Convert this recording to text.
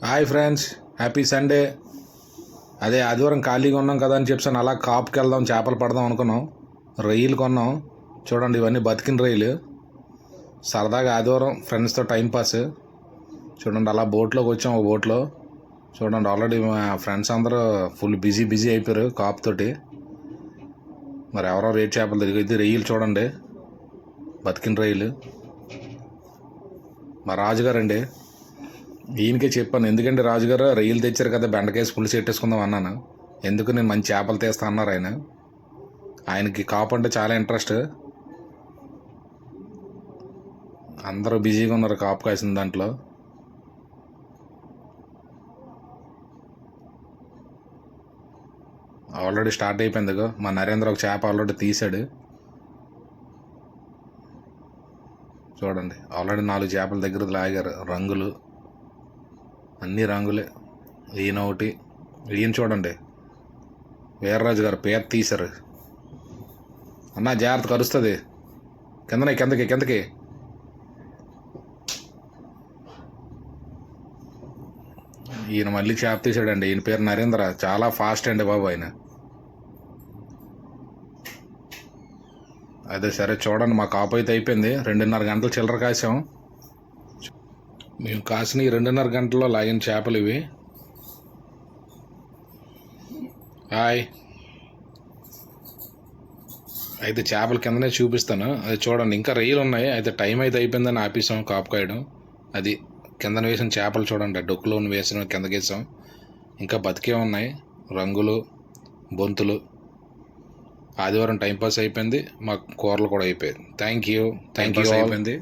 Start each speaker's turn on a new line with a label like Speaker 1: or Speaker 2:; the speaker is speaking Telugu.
Speaker 1: Hi friends, happy Sunday. అదే ఆదివారం ఖాళీగా ఉన్నాం కదా అని చెప్పాను, అలా కాపుకి వెళ్దాం, చేపలు పడదాం అనుకున్నాం. రొయ్యలు కొన్నాం. చూడండి, ఇవన్నీ బతికిన రొయ్యలు. సరదాగా ఆదివారం ఫ్రెండ్స్తో టైంపాస్. చూడండి, అలా బోట్లోకి వచ్చాం. ఒక బోట్లో చూడండి, ఆల్రెడీ మా ఫ్రెండ్స్ అందరూ ఫుల్ బిజీ అయిపోయారు కాపుతోటి. మరి ఎవరో రేట్ చేపలు తిరిగి రొయ్యలు చూడండి, బతికిన రొయ్యలు. మా రాజుగారండి, ఈయనకే చెప్పాను, ఎందుకంటే రాజుగారు రొయ్యలు తెచ్చారు కదా, బెండకేసి పులుసు పెట్టేసుకుందాం అన్నాను. ఎందుకు, నేను మంచి చేపలు తీస్తా అన్నారు ఆయన. ఆయనకి కాపు అంటే చాలా ఇంట్రెస్ట్. అందరూ బిజీగా ఉన్నారు కాపు కాసిన దాంట్లో. ఆల్రెడీ స్టార్ట్ అయిపోయింది. మా నరేంద్ర ఒక చేప ఆల్రెడీ తీశాడు. చూడండి, ఆల్రెడీ 4 చేపల దగ్గర లాగారు. రంగులు అన్ని రంగులే. ఈయన ఒకటి, ఈయన చూడండి, వీర్రాజు గారు పేరు తీశారు. అన్న జాగ్రత్త, కరుస్తుంది. కిందకి ఈయన మళ్ళీ చేప తీసాడండి. ఈయన పేరు నరేంద్ర. చాలా ఫాస్ట్ అండి బాబు ఆయన. అదే సరే, చూడండి, మా కాపు అయితే అయిపోయింది. 2.5 గంటలు చిల్లర కాసాం. మేము కాసిన ఈ 2.5 గంటల్లో లాగిన చేపలు ఇవి. హాయ్. అయితే చేపలు కిందనే చూపిస్తాను, అది చూడండి. ఇంకా రొయ్యలు ఉన్నాయి. అయితే టైం అయితే అయిపోయిందని ఆపేసాం కాపు కాయడం. అది కిందన వేసిన చేపలు చూడండి, డొక్కులో వేసిన కిందకేసాం. ఇంకా బతికే ఉన్నాయి, రంగులు, బొంతులు. ఆదివారం టైంపాస్ అయిపోయింది, మాకు కూరలు కూడా అయిపోయింది. థ్యాంక్ యూ అయిపోయింది.